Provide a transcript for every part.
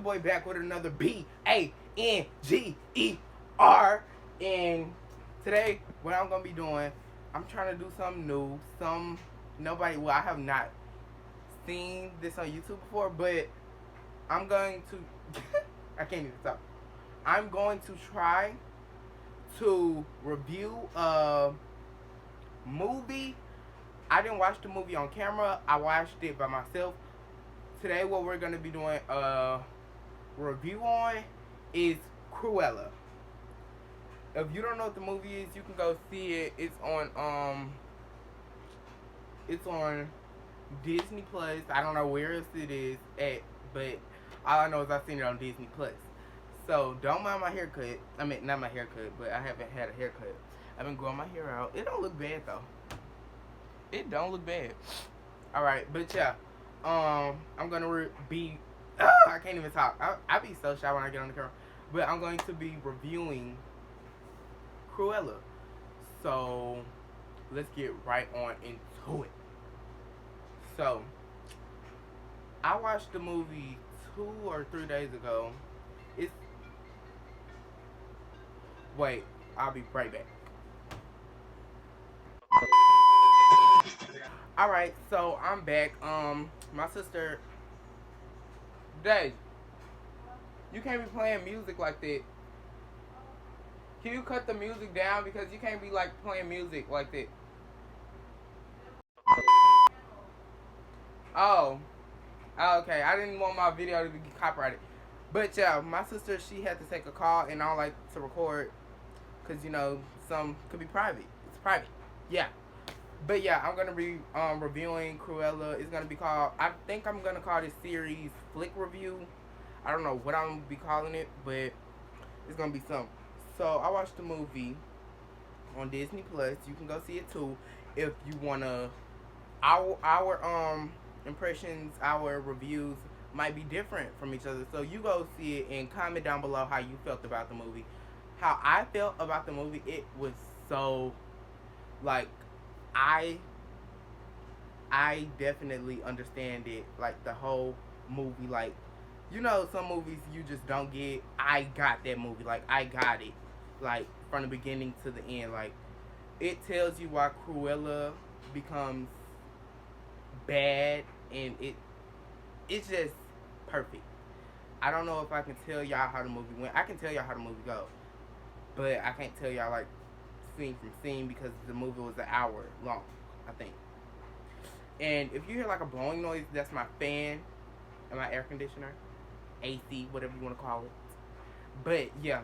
boy back with another BANGER. And today, what I'm gonna be doing, I'm trying to do something new. I have not seen this on YouTube before, but I'm going to. I can't even talk. I'm going to try to review a movie. I didn't watch the movie on camera. I watched it by myself. Today, what we're gonna be doing a review on is Cruella. If you don't know what the movie is, you can go see it. It's on Disney Plus. I don't know where else it is at, but all I know is I've seen it on Disney Plus. So don't mind my haircut. I mean, not my haircut, but I haven't had a haircut. I've been growing my hair out. It don't look bad though. It don't look bad. All right, but yeah, I'm gonna be. I can't even talk. I be so shy when I get on the camera. But I'm going to be reviewing Cruella. So let's get right on into it. So I watched the movie 2 or 3 days ago. Wait, I'll be right back. Alright, so I'm back. My sister Dave, you can't be playing music like that. Can you cut the music down? Because you can't be like playing music like that. Oh, okay. I didn't want my video to be copyrighted. But yeah, my sister, she had to take a call, and I don't like to record because, you know, some could be private. It's private. Yeah. But yeah, I'm going to be reviewing Cruella. It's going to be called, I think I'm going to call this series Flick Review. I don't know what I'm going to be calling it, but it's going to be something. So I watched the movie on Disney Plus. You can go see it too if you want to. Our impressions, our reviews might be different from each other. So you go see it and comment down below how you felt about the movie. How I felt about the movie, it was so, like, I definitely understand it, like the whole movie. Like, you know, some movies you just don't get. I got that movie, like I got it, like from the beginning to the end. Like, it tells you why Cruella becomes bad, and it's just perfect. I don't know if I can tell y'all how the movie went. I can tell y'all how the movie goes, but I can't tell y'all like scene from scene because the movie was an hour long, I think. And if you hear like a blowing noise, that's my fan and my air conditioner, AC, whatever you want to call it. But yeah,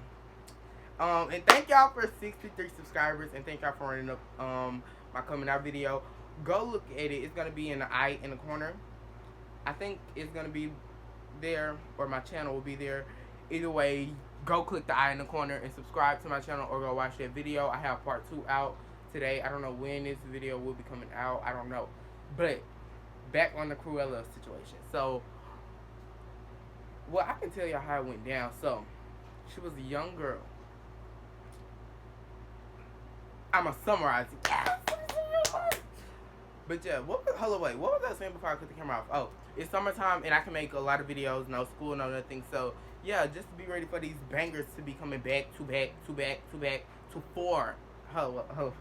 and thank y'all for 63 subscribers, and thank y'all for running up my coming out video. Go look at it. It's gonna be in the eye in the corner. I think it's gonna be there, or my channel will be there. Either way, go click the eye in the corner and subscribe to my channel, or go watch that video. I have part 2 out today. I don't know when this video will be coming out. I don't know. But back on the Cruella situation. So, well, I can tell y'all how it went down. So, she was a young girl. I'm going to summarize it. But yeah, what was I saying before I cut the camera off? Oh, it's summertime and I can make a lot of videos, no school, no nothing. So yeah, just be ready for these bangers to be coming back to 4. No!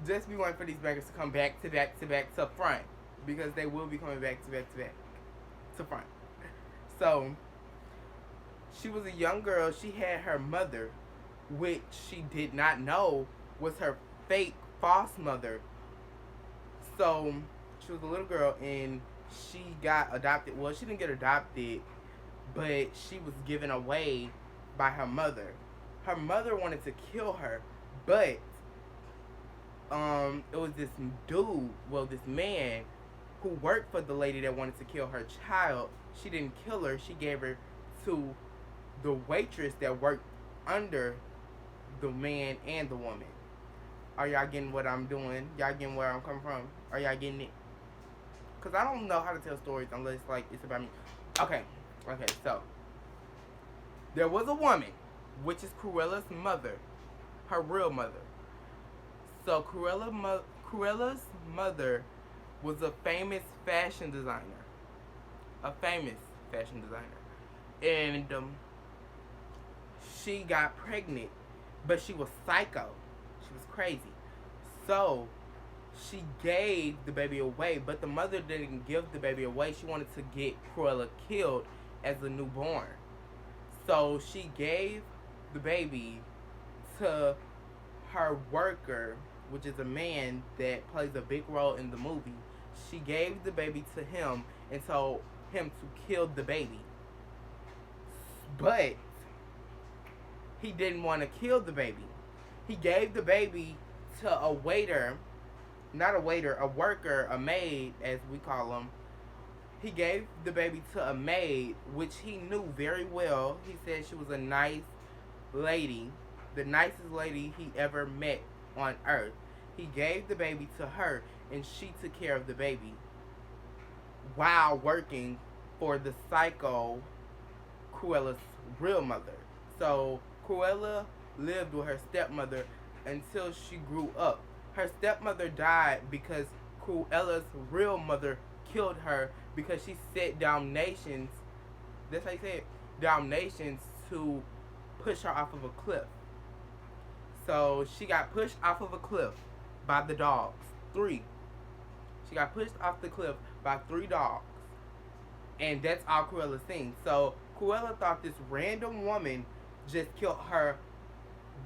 Just be waiting for these bangers to come back to front, because they will be coming back to front. So she was a young girl. She had her mother, which she did not know was her fake false mother. So she was a little girl and she got adopted. Well, she didn't get adopted, but she was given away by her mother. Her mother wanted to kill her, but it was this dude, well, this man who worked for the lady that wanted to kill her child. She didn't kill her. She gave her to the waitress that worked under the man and the woman. Are y'all getting what I'm doing? Y'all getting where I'm coming from? Are y'all getting it? Because I don't know how to tell stories unless, like, it's about me. Okay, so there was a woman, which is Cruella's mother, her real mother. So Cruella's mother was a famous fashion designer. A famous fashion designer, and she got pregnant, but she was psycho. She was crazy. So she gave the baby away, but the mother didn't give the baby away. She wanted to get Cruella killed as a newborn. So she gave the baby to her worker, which is a man that plays a big role in the movie. She gave the baby to him and told him to kill the baby. But he didn't want to kill the baby. He gave the baby to a waiter, not a waiter, a worker, a maid, as we call them. He gave the baby to a maid, which he knew very well. He said she was a nice lady, the nicest lady he ever met on earth. He gave the baby to her, and she took care of the baby while working for the psycho Cruella's real mother. So Cruella lived with her stepmother until she grew up. Her stepmother died because Cruella's real mother killed her because she set Dalmatians, that's how you say it, Dalmatians, to push her off of a cliff. So she got pushed off of a cliff by the dogs. 3. She got pushed off the cliff by 3 dogs. And that's all Cruella seen. So Cruella thought this random woman just killed her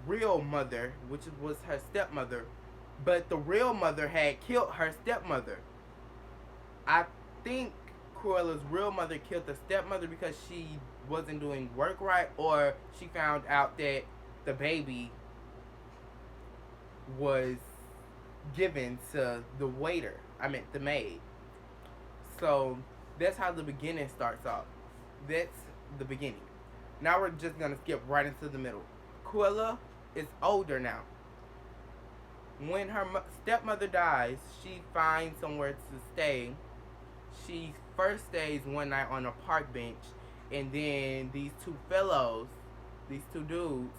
real mother, which was her stepmother. But the real mother had killed her stepmother. I think Cruella's real mother killed the stepmother because she wasn't doing work right, or she found out that the baby was given to the waiter. I meant the maid. So that's how the beginning starts off. That's the beginning. Now we're just gonna skip right into the middle. Cruella is older now. When her stepmother dies, she finds somewhere to stay. She first stays one night on a park bench, and then these 2 fellows, these 2 dudes,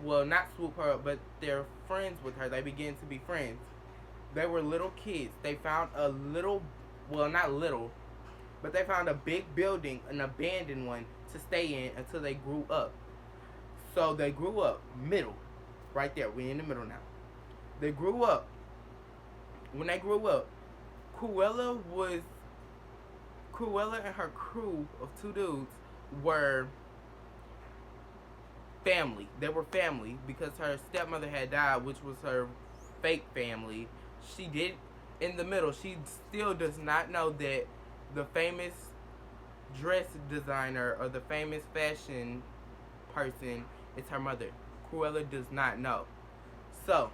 not swoop her up, but they're friends with her. They begin to be friends. They were little kids. They found a little, well, not little, but they found a big building, an abandoned one, to stay in until they grew up. So they grew up, middle, right there. We're in the middle now. They grew up. When they grew up, Cruella and her crew of 2 dudes were family. They were family because her stepmother had died, which was her fake family. She did, in the middle, she still does not know that the famous dress designer or the famous fashion person is her mother. Cruella does not know. So,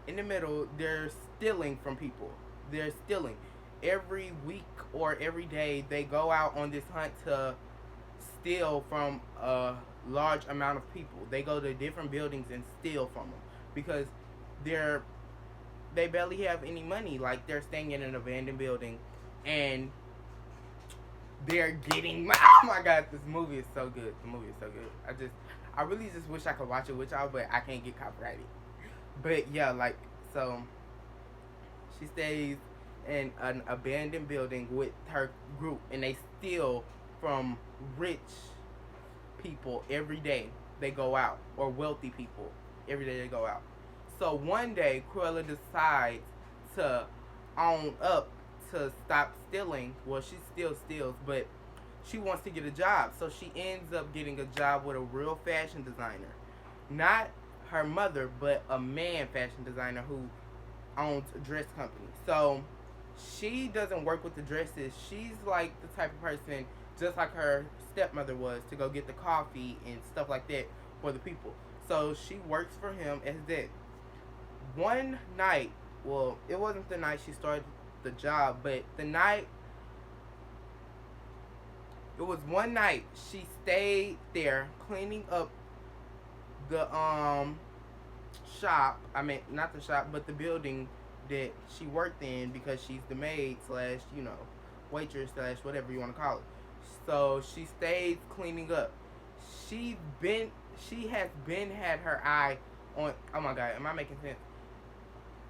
in the middle, they're stealing from people. They're stealing. Every week or every day, they go out on this hunt to steal from a large amount of people. They go to different buildings and steal from them because they barely have any money. Like, they're staying in an abandoned building and they're getting, oh my god, this movie is so good. The movie is so good. I really just wish I could watch it with y'all, but I can't get copyrighted. But yeah, like, so she stays in an abandoned building with her group, and they steal from rich people every day they go out, or wealthy people every day they go out. So one day, Cruella decides to own up to stop stealing. Well, she still steals, but she wants to get a job. So she ends up getting a job with a real fashion designer. Not her mother, but a man fashion designer who owns a dress company. So she doesn't work with the dresses. She's like the type of person, just like her stepmother was, to go get the coffee and stuff like that for the people. So she works for him as that. One night, well, it wasn't the night she started the job, but it was one night she stayed there cleaning up the shop. I mean, not the shop, but the building that she worked in, because she's the maid slash, waitress slash whatever you want to call it. So she stayed cleaning up. She has been had her eye on, oh my god, am I making sense?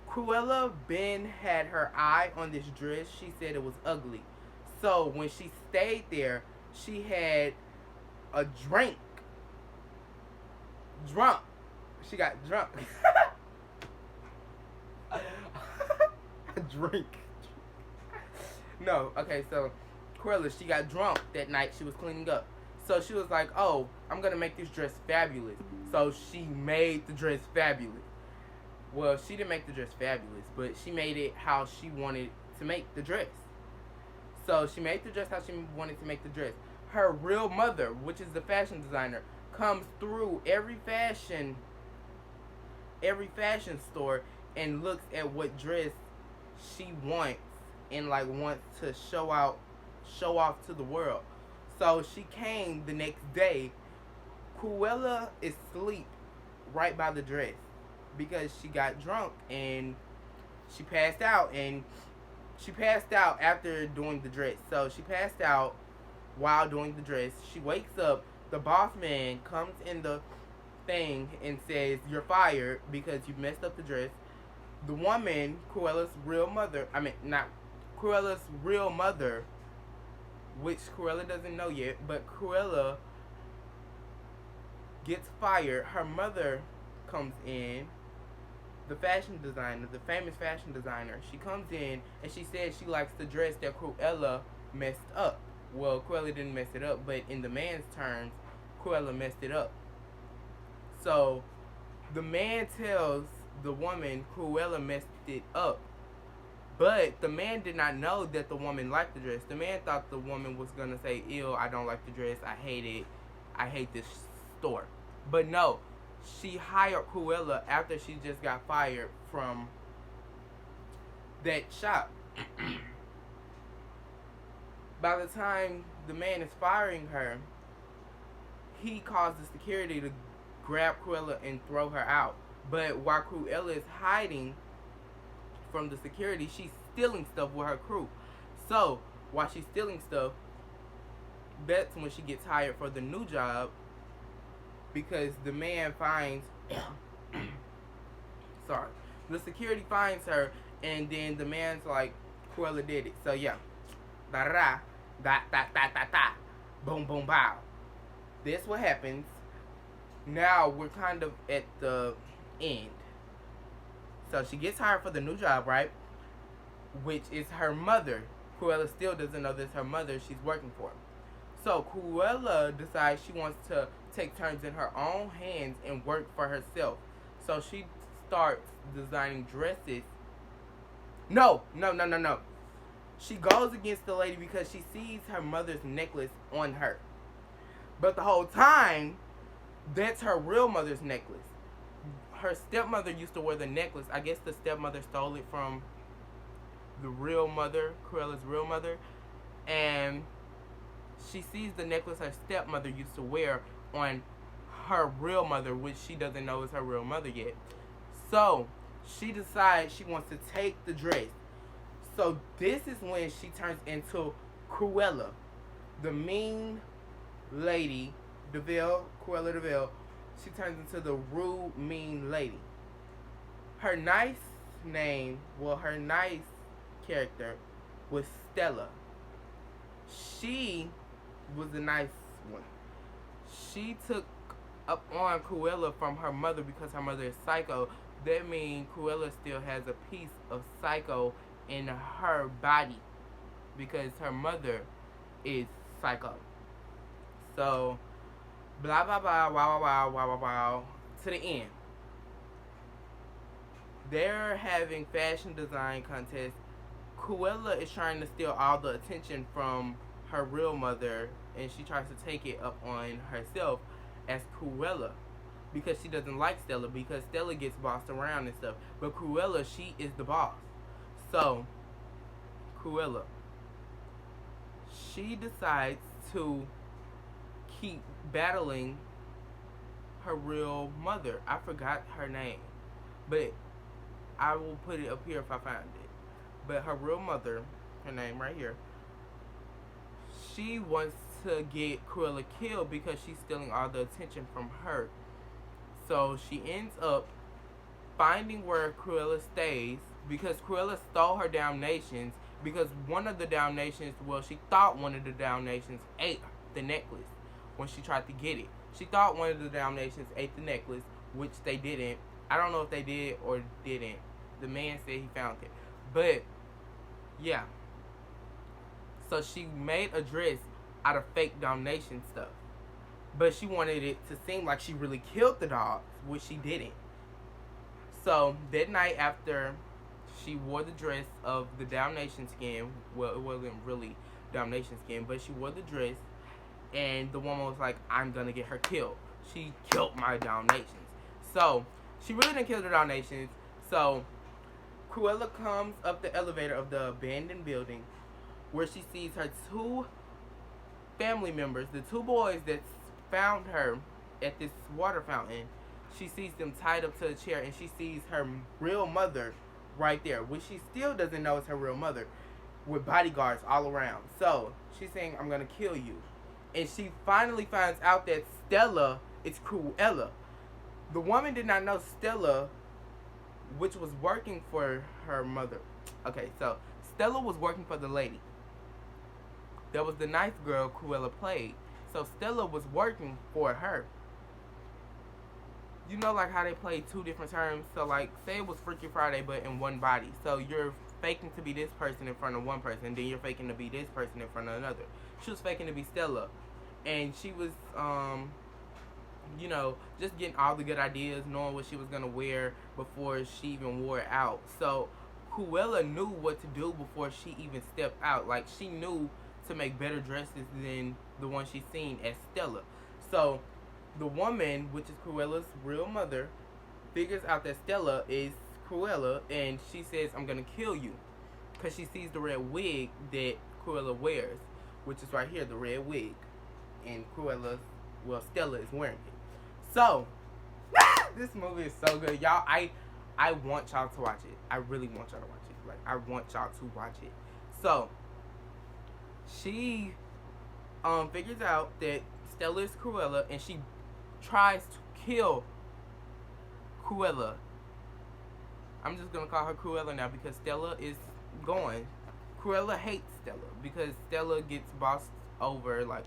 Cruella Ben had her eye on this dress. She said it was ugly. So when she stayed there, she had a drunk. She got drunk. A drink. No, okay, so Cruella, she got drunk that night. She was cleaning up. So she was like, oh, I'm going to make this dress fabulous. So she made the dress fabulous. Well, she didn't make the dress fabulous, but she made it how she wanted to make the dress. So she made the dress how she wanted to make the dress. Her real mother, which is the fashion designer, comes through every fashion store and looks at what dress she wants and like wants to show off to the world. So she came the next day. Cruella is asleep right by the dress because she got drunk and she passed out, and she passed out after doing the dress. So she passed out while doing the dress. She wakes up. The boss man comes in the thing and says, you're fired because you messed up the dress. The woman, Cruella's real mother, not Cruella's real mother, which Cruella doesn't know yet, but Cruella gets fired. Her mother comes in, the fashion designer, the famous fashion designer. She comes in and she says she likes the dress that Cruella messed up. Well, Cruella didn't mess it up, but in the man's terms, Cruella messed it up. So the man tells the woman Cruella messed it up. But the man did not know that the woman liked the dress. The man thought the woman was going to say, ew, I don't like the dress. I hate it. I hate this store. But no, she hired Cruella after she just got fired from that shop. By the time the man is firing her, he calls the security to grab Cruella and throw her out. But while Cruella is hiding from the security, she's stealing stuff with her crew. So while she's stealing stuff, that's when she gets hired for the new job, because the man finds sorry, the security finds her, and then the man's like, Cruella did it. So yeah, da da da da da da da, boom boom bow. That's what happens. Now we're kind of at the end. So she gets hired for the new job, right? Which is her mother. Cruella still doesn't know this her mother she's working for. So Cruella decides she wants to take turns in her own hands and work for herself. So she starts designing dresses. No. She goes against the lady because she sees her mother's necklace on her. But the whole time, that's her real mother's necklace. Her stepmother used to wear the necklace. I guess the stepmother stole it from the real mother, Cruella's real mother. And she sees the necklace her stepmother used to wear on her real mother, which she doesn't know is her real mother yet. So she decides she wants to take the dress. So this is when she turns into Cruella, the mean lady, Cruella de Vil. She turns into the rude, mean lady. Her nice character was Stella. She was the nice one. She took up on Cruella from her mother because her mother is psycho. That means Cruella still has a piece of psycho in her body because her mother is psycho. So blah blah blah, wow wow wow wow wow wow, to the end. They're having fashion design contests. Cruella is trying to steal all the attention from her real mother, and she tries to take it up on herself as Cruella because she doesn't like Stella, because Stella gets bossed around and stuff. But Cruella, she is the boss. So Cruella, she decides to keep battling her real mother. I forgot her name, but I will put it up here if I find it. But her real mother, her name right here, she wants to get Cruella killed because she's stealing all the attention from her. So she ends up finding where Cruella stays, because Cruella stole her Dalmatians, because one of the Dalmatians, well, she thought one of the Dalmatians ate the necklace when she tried to get it. She thought one of the Dalmatians ate the necklace, which they didn't. I don't know if they did or didn't. The man said he found it. But, yeah. So she made a dress out of fake Dalmatian stuff. But she wanted it to seem like she really killed the dogs, which she didn't. So that night after she wore the dress of the Dalmatian skin, well, it wasn't really Dalmatian skin, but she wore the dress, and the woman was like, I'm gonna get her killed. She killed my Dalmatians. So she really didn't kill the Dalmatians. So Cruella comes up the elevator of the abandoned building, where she sees her two family members, the two boys that found her at this water fountain. She sees them tied up to a chair, and she sees her real mother right there, which she still doesn't know is her real mother, with bodyguards all around. So she's saying, I'm gonna kill you. And she finally finds out that Stella is Cruella. The woman did not know Stella, which was working for her mother. Okay, so Stella was working for the lady. That was the nice girl Cruella played. So Stella was working for her. You know, like how they play two different terms. So like, say it was Freaky Friday, but in one body. So you're faking to be this person in front of one person, then you're faking to be this person in front of another. She was faking to be Stella, and she was you know, just getting all the good ideas, knowing what she was gonna wear before she even wore it out. So Cruella knew what to do before she even stepped out. Like, she knew to make better dresses than the one she's seen as Stella. So the woman, which is Cruella's real mother, figures out that Stella is Cruella, and she says, I'm gonna kill you, because she sees the red wig that Cruella wears, which is right here, the red wig, and Cruella, well, Stella is wearing it. So this movie is so good, y'all. I want y'all to watch it. I really want y'all to watch it. Like, I want y'all to watch it. So she figures out that Stella is Cruella, and she tries to kill Cruella. I'm just gonna call her Cruella now because Stella is gone. Cruella hates Stella because Stella gets bossed over, like,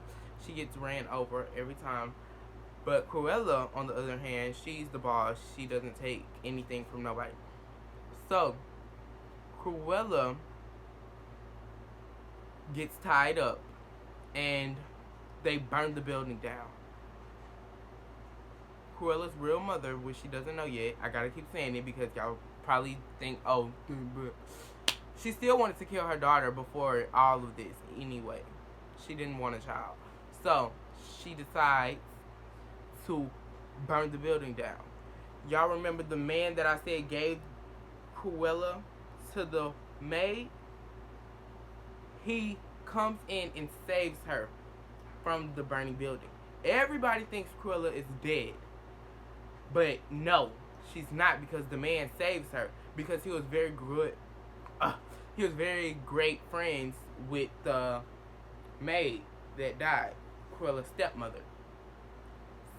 she gets ran over every time. But Cruella, on the other hand, she's the boss. She doesn't take anything from nobody. So Cruella gets tied up, and they burn the building down. Cruella's real mother, which she doesn't know yet, I gotta keep saying it because y'all probably think, oh, but she still wanted to kill her daughter before all of this anyway. She didn't want a child. So she decides to burn the building down. Y'all remember the man that I said gave Cruella to the maid? He comes in and saves her from the burning building. Everybody thinks Cruella is dead. But no, she's not, because the man saves her. Because he was very good. He was very great friends with the maid that died, Cruella's stepmother.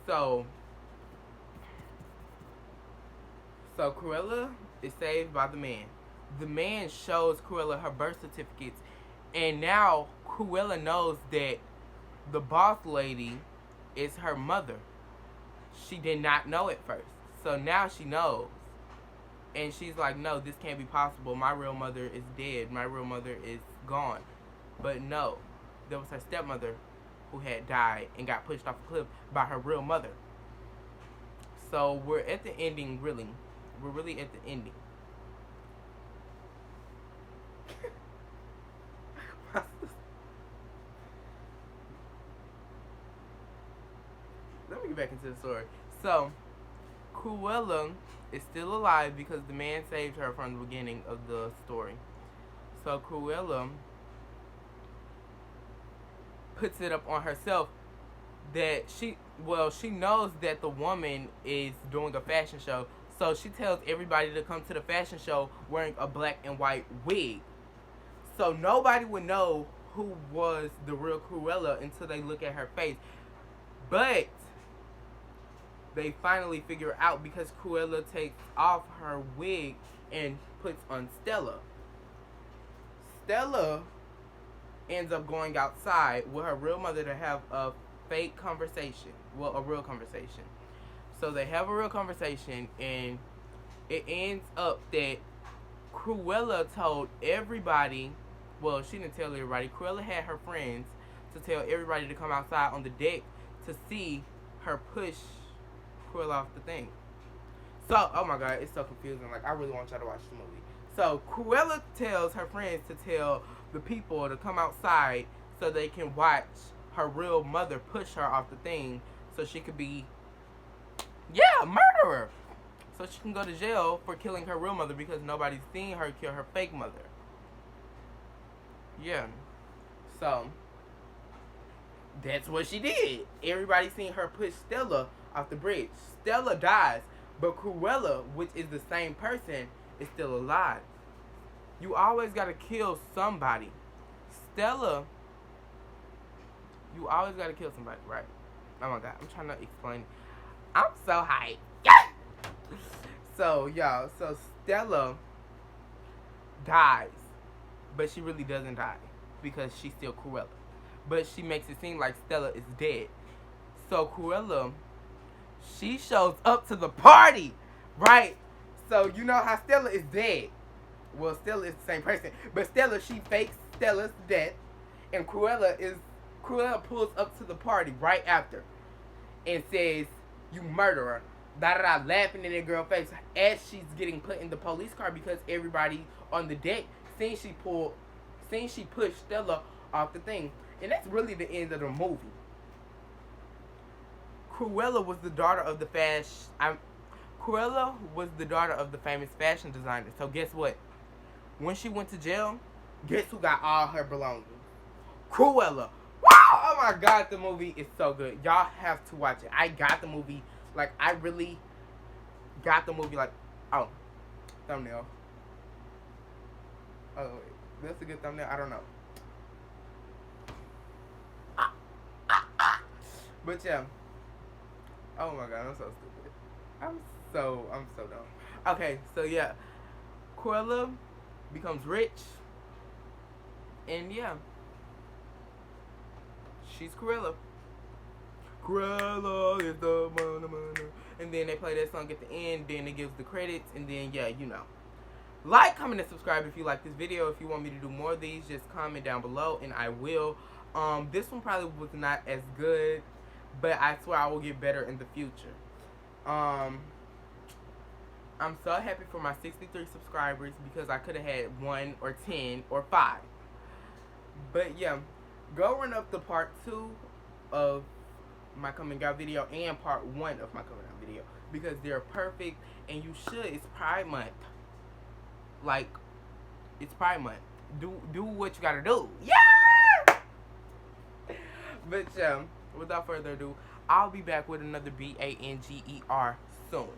So Cruella is saved by the man. The man shows Cruella her birth certificates, and now Cruella knows that the boss lady is her mother. She did not know at first. So now she knows. And she's like, no, this can't be possible. My real mother is dead. My real mother is gone. But no, there was her stepmother who had died and got pushed off a cliff by her real mother. So we're at the ending, really. We're really at the ending. Let me get back into the story. So Cruella is still alive because the man saved her from the beginning of the story. So Cruella puts it up on herself that she knows that the woman is doing a fashion show. So she tells everybody to come to the fashion show wearing a black and white wig. So nobody would know who was the real Cruella until they look at her face. But they finally figure out because Cruella takes off her wig and puts on Stella. Stella ends up going outside with her real mother to have a fake conversation. Well, a real conversation. So they have a real conversation, and it ends up that Cruella told everybody, well, she didn't tell everybody. Cruella had her friends to tell everybody to come outside on the deck to see her push Cruella off the thing. So, oh my god, it's so confusing. Like, I really want y'all to watch the movie. So, Cruella tells her friends to tell the people to come outside so they can watch her real mother push her off the thing so she could be, yeah, murderer. So she can go to jail for killing her real mother because nobody's seen her kill her fake mother. Yeah. So, that's what she did. Everybody seen her push Stella off the bridge. Stella dies, but Cruella, which is the same person, is still alive. You always gotta kill somebody. Stella, you always gotta kill somebody, right? Oh my god, I'm trying to explain. I'm so hyped. So, y'all, so Stella dies, but she really doesn't die because she's still Cruella. But she makes it seem like Stella is dead. So Cruella, she shows up to the party, right? So you know how Stella is dead. Well, Stella is the same person, but Stella, she fakes Stella's death, and Cruella pulls up to the party right after and says, "You murderer." Da da da, laughing in that girl's face as she's getting put in the police car because everybody on the deck seen she pushed Stella off the thing. And that's really the end of the movie. Cruella was the daughter of the famous fashion designer. So guess what? When she went to jail, guess who got all her belongings? Cruella. Wow! Oh my god, the movie is so good. Y'all have to watch it. I got the movie. Like, I really got the movie, like, oh, thumbnail. Oh, wait, that's a good thumbnail? I don't know. But, yeah. Oh, my God, I'm so stupid. I'm so dumb. Okay, so, yeah. Cruella becomes rich. And, yeah. She's Cruella. Cruella is the money. And then they play that song at the end. Then it gives the credits. And then, yeah, you know. Like, comment, and subscribe if you like this video. If you want me to do more of these, just comment down below. And I will. This one probably was not as good. But I swear I will get better in the future. I'm so happy for my 63 subscribers. Because I could have had 1 or 10 or 5. But, yeah. Go run up the part 2 of my coming out video and part 1 of my coming out video because they're perfect and you should. It's Pride Month. Like, it's Pride Month. Do what you gotta do. Yeah! But without further ado, I'll be back with another BANGER soon.